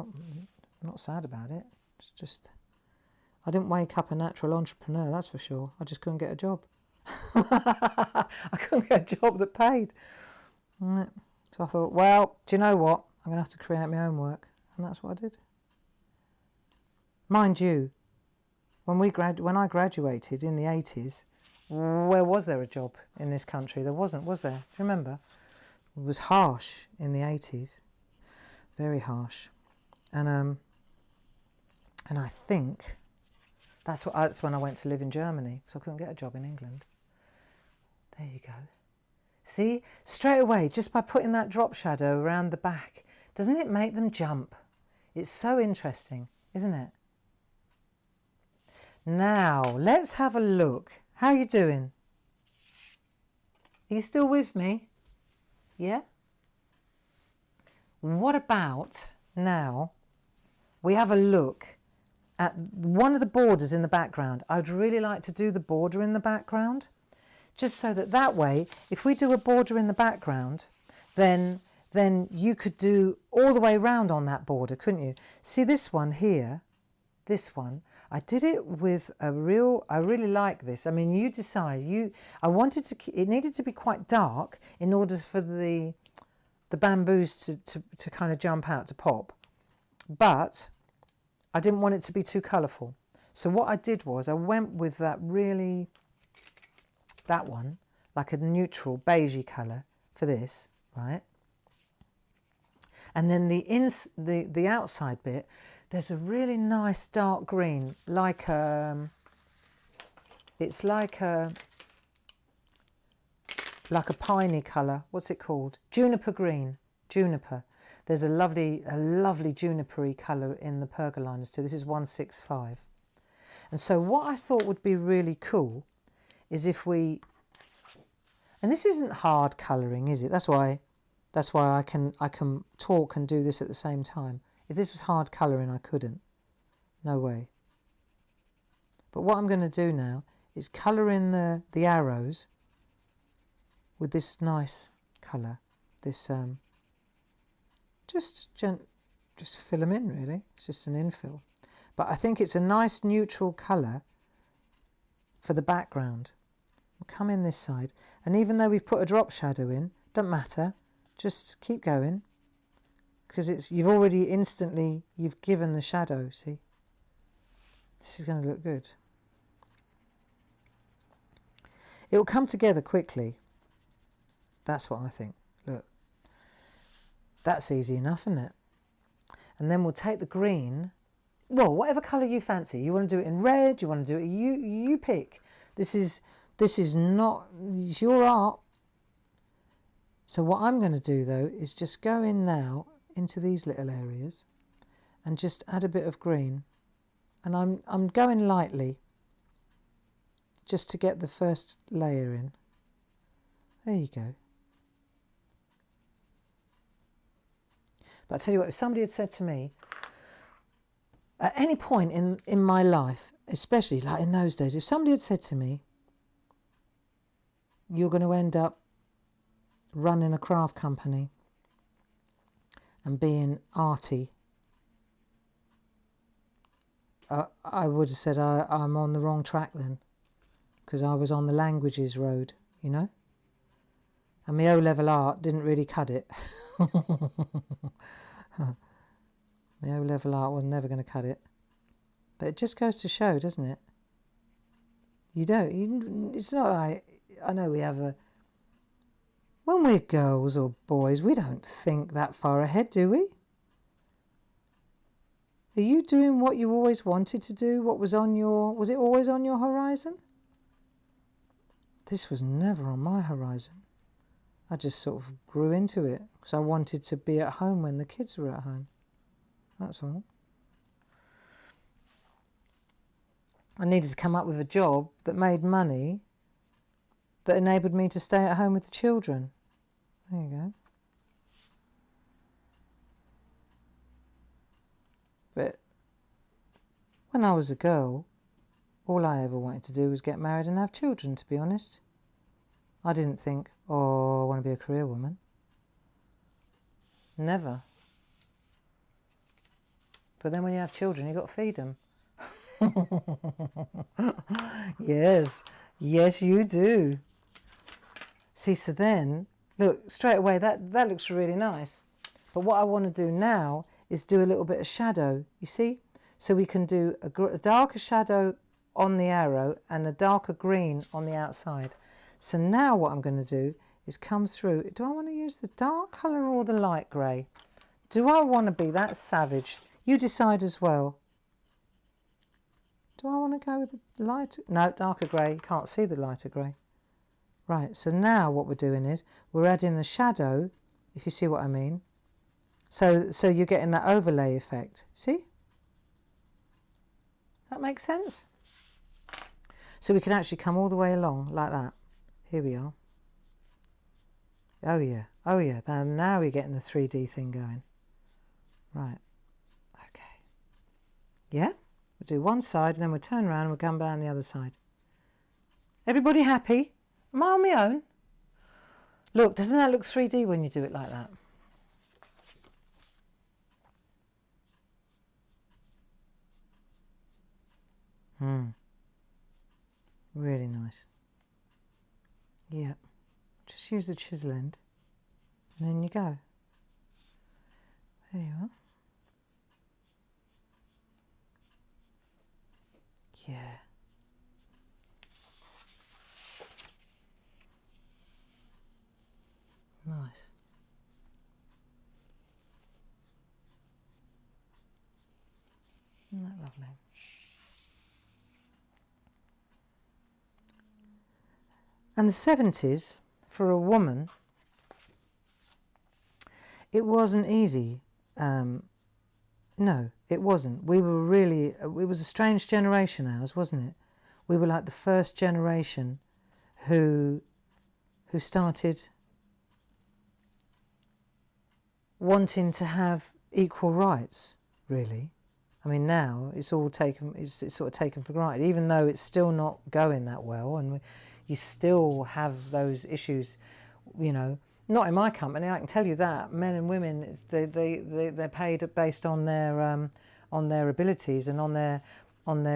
not sad about it. It's just, I didn't wake up a natural entrepreneur, that's for sure. I just couldn't get a job. I couldn't get a job that paid. So I thought, well, do you know what? I'm going to have to create my own work. And that's what I did. Mind you, when I graduated in the 80s, where was there a job in this country? There wasn't, was there? Do you remember? It was harsh in the 80s. Very harsh. And I think that's when I went to live in Germany, because I couldn't get a job in England. There you go. See, straight away, just by putting that drop shadow around the back, doesn't it make them jump? It's so interesting, isn't it? Now, let's have a look. How are you doing? Are you still with me? Yeah? What about now we have a look at one of the borders in the background? I'd really like to do the border in the background, just so that way, if we do a border in the background, then you could do all the way round on that border, couldn't you? See this one here, this one, I did it with I really like this. I mean, you decide. It needed to be quite dark in order for the bamboos to kind of jump out, to pop. But I didn't want it to be too colourful. So what I did was I went with that one, like a neutral beigey colour for this, right? And then the outside bit, there's a really nice dark green, it's like a piney colour. What's it called? Juniper green. Juniper. There's a lovely juniper-y colour in the pergoliners too. This is 165. And so what I thought would be really cool is if we, and this isn't hard colouring, is it? That's why I can talk and do this at the same time. If this was hard colouring, I couldn't. No way. But what I'm going to do now is colour in the arrows with this nice colour. This just fill them in, really. It's just an infill. But I think it's a nice neutral colour for the background. We'll come in this side, and even though we've put a drop shadow in, doesn't matter. Just keep going, because you've already you've given the shadow. See, this is going to look good. It will come together quickly. That's what I think. Look, that's easy enough, isn't it? And then we'll take the green. Well, whatever colour you fancy. You want to do it in red. You want to do it. You pick. This is not. It's your art. So what I'm going to do though is just go in now into these little areas and just add a bit of green, and I'm going lightly just to get the first layer in. There you go. But I tell you what, if somebody had said to me at any point in my life, especially like in those days, if somebody had said to me, you're going to end up running a craft company and being arty, I would have said I'm on the wrong track then, because I was on the languages road, you know, and my O-level art didn't really cut it. My O-level art was never going to cut it. But it just goes to show, doesn't it? It's not like, I know we have when we're girls or boys, we don't think that far ahead, do we? Are you doing what you always wanted to do? Was it always on your horizon? This was never on my horizon. I just sort of grew into it because I wanted to be at home when the kids were at home. That's all. I needed to come up with a job that made money that enabled me to stay at home with the children. There you go. when I was a girl, all I ever wanted to do was get married and have children, to be honest. I didn't think, oh, I want to be a career woman. Never. But then when you have children, you've got to feed them. Yes, you do. See, so then, look, straight away, that looks really nice. But what I want to do now is do a little bit of shadow, you see? So we can do a darker shadow on the arrow and a darker green on the outside. So now what I'm going to do is come through. Do I want to use the dark colour or the light grey? Do I want to be that savage? You decide as well. Do I want to go with the lighter? No, darker grey. You can't see the lighter grey. Right, so now what we're doing is we're adding the shadow, if you see what I mean. So you're getting that overlay effect. See? That makes sense? So we can actually come all the way along like that. Here we are. Oh yeah, now we're getting the 3D thing going. Right, okay. Yeah, we'll do one side, and then we'll turn around and we'll come down the other side. Everybody happy? Am I on my own? Look, doesn't that look 3D when you do it like that? Really nice. Yeah. Just use the chisel end. And then you go. There you are. Yeah. Nice. Isn't that lovely? And the 70s, for a woman, it wasn't easy. No, it wasn't. We were really, it was a strange generation, ours, wasn't it? We were like the first generation who started wanting to have equal rights, really. I mean, now it's all taken, it's sort of taken for granted, even though it's still not going that well, and you still have those issues, you know. Not in my company, I can tell you that. Men and women, they're paid based on their abilities and on their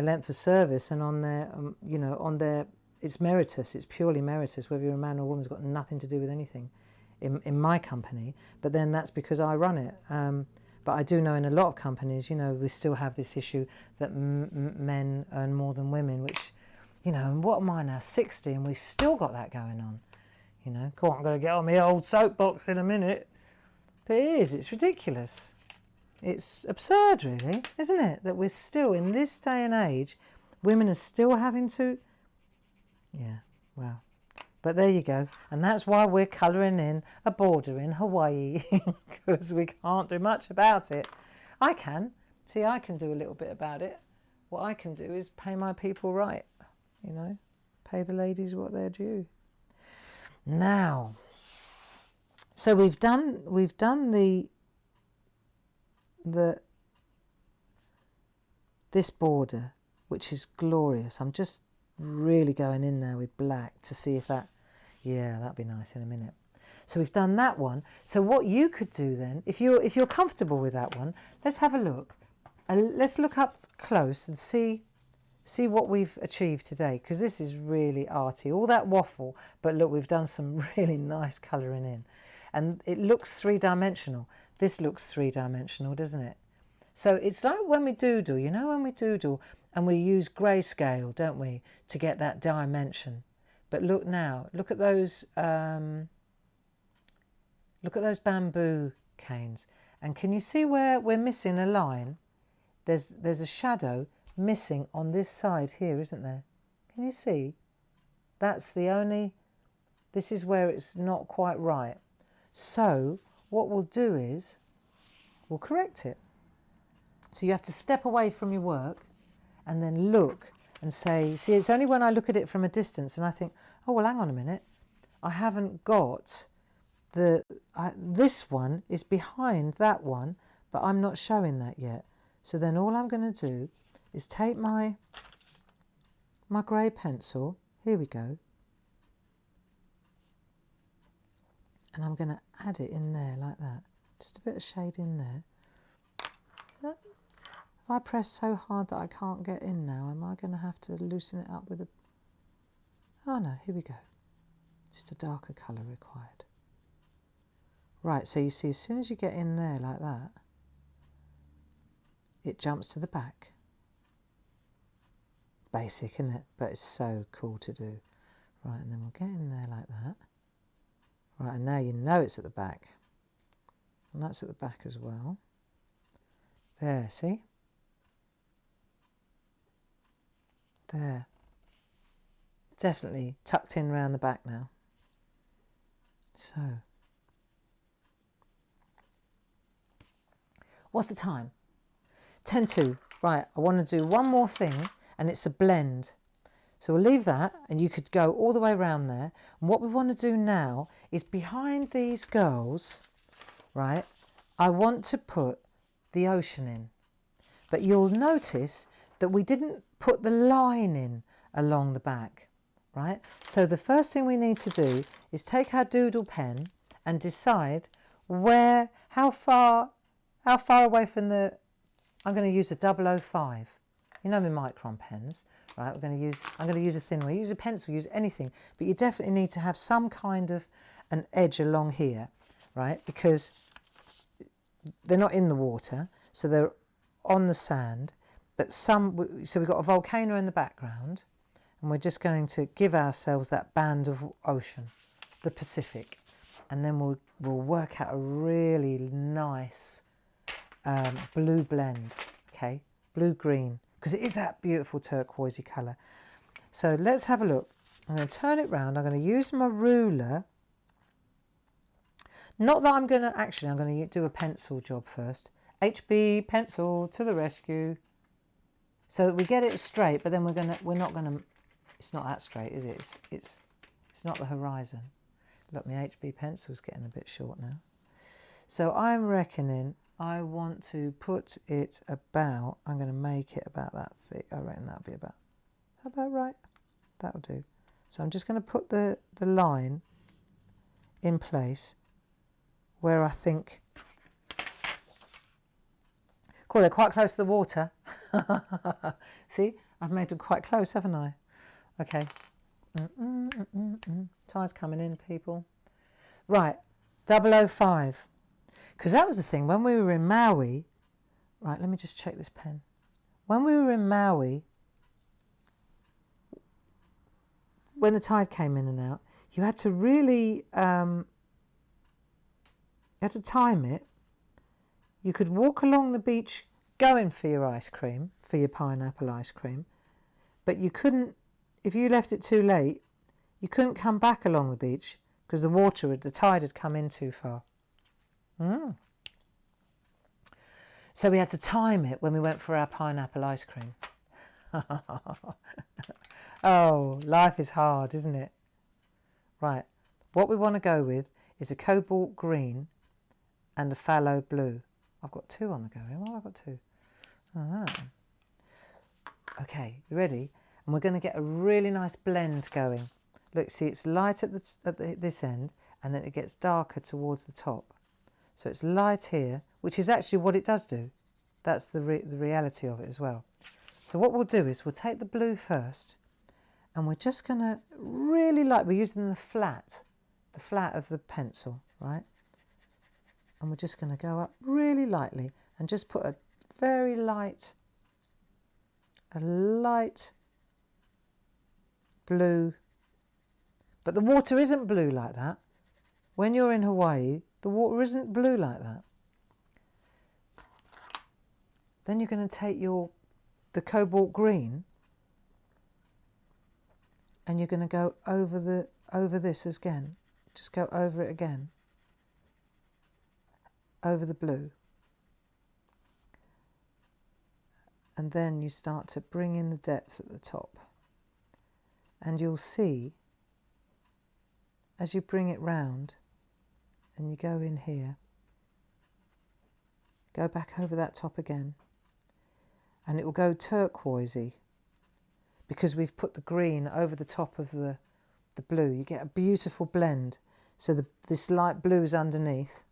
length of service and on their you know, on their, it's meritus. It's purely meritus. Whether you're a man or a woman's got nothing to do with anything in my company. But then that's because I run it. But I do know in a lot of companies, you know, we still have this issue that men earn more than women, which, you know, and what am I now, 60, and we've still got that going on. You know, cool, I'm going to get on my old soapbox in a minute. But it is, it's ridiculous. It's absurd, really, isn't it? That we're still, in this day and age, women are still having to... Yeah, well. But there you go. And that's why we're colouring in a border in Hawaii, because we can't do much about it. I can. See, I can do a little bit about it. What I can do is pay my people right, you know, pay the ladies what they're due. Now, so we've done this border, which is glorious. I'm just really going in there with black to see if that, yeah, that'd be nice in a minute. So we've done that one. So what you could do then, if you're comfortable with that one, let's have a look. Let's look up close and see what we've achieved today, because this is really arty. All that waffle, but look, we've done some really nice colouring in. And it looks three-dimensional. This looks three-dimensional, doesn't it? So it's like when we doodle, you know, when we doodle and we use grayscale, don't we, to get that dimension. But look now, look at those bamboo canes. And can you see where we're missing a line? There's a shadow missing on this side here, isn't there? Can you see? That's the only, this is where it's not quite right. So what we'll do is we'll correct it. So you have to step away from your work and then look and say, see, it's only when I look at it from a distance and I think, oh, well, hang on a minute. I haven't got this one is behind that one, but I'm not showing that yet. So then all I'm going to do is take my grey pencil, here we go, and I'm going to add it in there like that. Just a bit of shade in there. If I press so hard that I can't get in now, am I going to have to loosen it up with a... Oh no, here we go. Just a darker colour required. Right, so you see, as soon as you get in there like that, it jumps to the back. Basic, isn't it? But it's so cool to do. Right, and then we'll get in there like that. Right, and now you know it's at the back. And that's at the back as well. There, see? There. Definitely tucked in round the back now. So. What's the time? 10:02. Right, I want to do one more thing, and it's a blend. So we'll leave that, and you could go all the way around there. And what we want to do now is behind these girls, right, I want to put the ocean in. But you'll notice that we didn't put the line in along the back, right? So the first thing we need to do is take our doodle pen and decide how far away from the... I'm going to use a 005. You know my micron pens, right? I'm going to use a thin one. Use a pencil, use anything, but you definitely need to have some kind of an edge along here, right? Because they're not in the water, so they're on the sand, but so we've got a volcano in the background, and we're just going to give ourselves that band of ocean, the Pacific, and then we'll work out a really nice blue blend, okay, blue-green, because it is that beautiful turquoisey colour. So let's have a look. I'm going to turn it round. I'm going to use my ruler. Not that I'm going to do a pencil job first. HB pencil to the rescue. So that we get it straight, but then we're not going to, it's not that straight, is it? It's not the horizon. Look, my HB pencil's getting a bit short now. So I'm reckoning I want to put it about, I'm going to make it about that thick. I reckon that'll be about right? That'll do. So I'm just going to put the line in place where I think, cool, they're quite close to the water. See, I've made them quite close, haven't I? Okay. Tide's coming in, people. Right, 005. Because that was the thing, when we were in Maui, right, let me just check this pen. When we were in Maui, when the tide came in and out, you had to really, you had to time it. You could walk along the beach going for your ice cream, for your pineapple ice cream, but you couldn't, if you left it too late, you couldn't come back along the beach because the tide had come in too far. So we had to time it when we went for our pineapple ice cream. Oh, life is hard, isn't it? Right, what we want to go with is a cobalt green and a phthalo blue. I've got two on the go here. Why have I got two? Okay, you ready? And we're going to get a really nice blend going. Look, see, it's light at this end, and then it gets darker towards the top. So it's light here, which is actually what it does do. That's the reality of it as well. So what we'll do is we'll take the blue first, and we're just going to really we're using the flat of the pencil, right? And we're just going to go up really lightly and just put a very light, blue. But the water isn't blue like that. When you're in Hawaii, the water isn't blue like that. Then you're going to take the cobalt green, and you're going to go over this again. Just go over it again. Over the blue. And then you start to bring in the depth at the top. And you'll see, as you bring it round, and you go in here, go back over that top again, and it will go turquoisey because we've put the green over the top of the blue. You get a beautiful blend. So this light blue is underneath.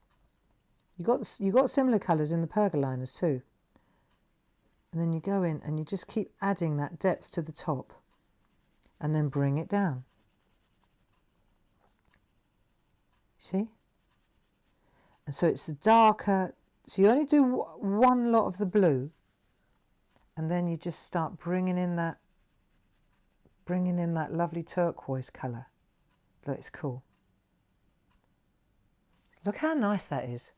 You got similar colours in the pergoliners too. And then you go in and you just keep adding that depth to the top and then bring it down. See? And so it's the darker, so you only do one lot of the blue, and then you just start bringing in that lovely turquoise colour. Look, it's cool. Look how nice that is.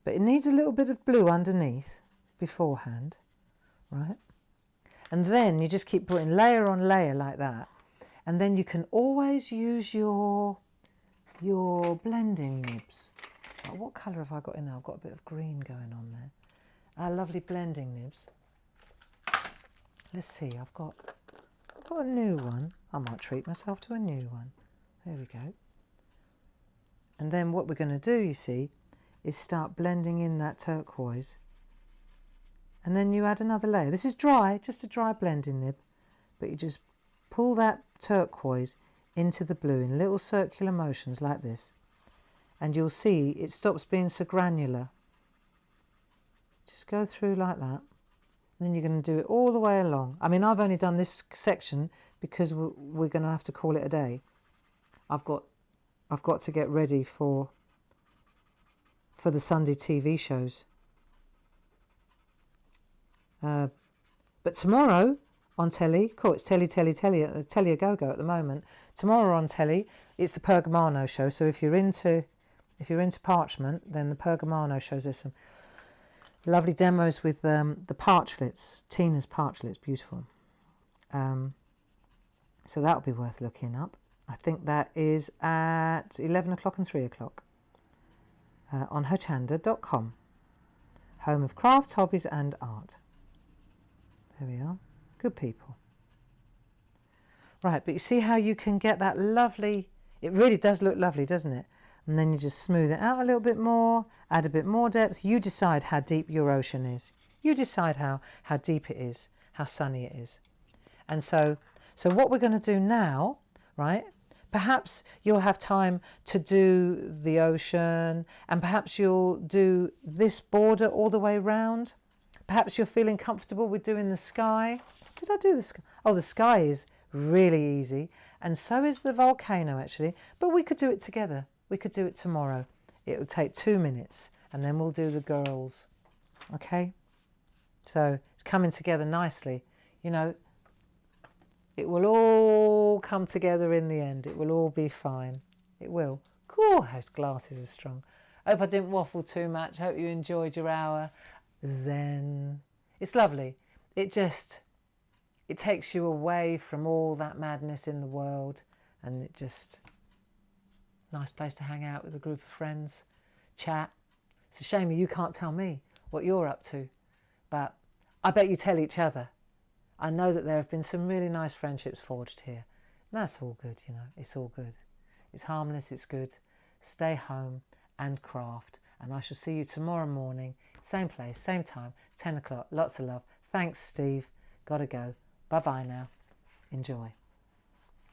But it needs a little bit of blue underneath beforehand, right? And then you just keep putting layer on layer like that. And then you can always use your blending nibs. Oh, what colour have I got in there? I've got a bit of green going on there. Our lovely blending nibs. Let's see, I've got a new one. I might treat myself to a new one. There we go. And then what we're going to do, you see, is start blending in that turquoise. And then you add another layer. This is dry, just a dry blending nib. But you just pull that turquoise into the blue in little circular motions like this. And you'll see it stops being so granular. Just go through like that. And then you're going to do it all the way along. I mean, I've only done this section because we're going to have to call it a day. I've got to get ready for the Sunday TV shows. But tomorrow on telly, cool, it's telly, it's telly a go-go at the moment. Tomorrow on telly, it's the Pergamano show. So if you're into parchment, then the Pergamano shows. There's some lovely demos with the parchlets, Tina's parchlets, beautiful. So that'll be worth looking up. I think that is at 11 o'clock and 3 o'clock on hochanda.com, home of crafts, hobbies and art. There we are. Good people. Right, but you see how you can get that lovely, it really does look lovely, doesn't it? And then you just smooth it out a little bit more, add a bit more depth. You decide how deep your ocean is. You decide how deep it is, how sunny it is. And so what we're going to do now, right, perhaps you'll have time to do the ocean, and perhaps you'll do this border all the way round. Perhaps you're feeling comfortable with doing the sky. Did I do the sky? Oh, the sky is really easy, and so is the volcano actually, but we could do it together. We could do it tomorrow. It will take 2 minutes, and then we'll do the girls. Okay? So it's coming together nicely. You know, it will all come together in the end. It will all be fine. It will. Cool, those glasses are strong. I hope I didn't waffle too much. Hope you enjoyed your hour. Zen. It's lovely. It takes you away from all that madness in the world, and it just... nice place to hang out with a group of friends, chat. It's a shame you can't tell me what you're up to, but I bet you tell each other. I know that there have been some really nice friendships forged here. And that's all good, you know, it's all good. It's harmless, it's good. Stay home and craft. And I shall see you tomorrow morning, same place, same time, 10 o'clock. Lots of love. Thanks, Steve. Gotta go. Bye-bye now. Enjoy.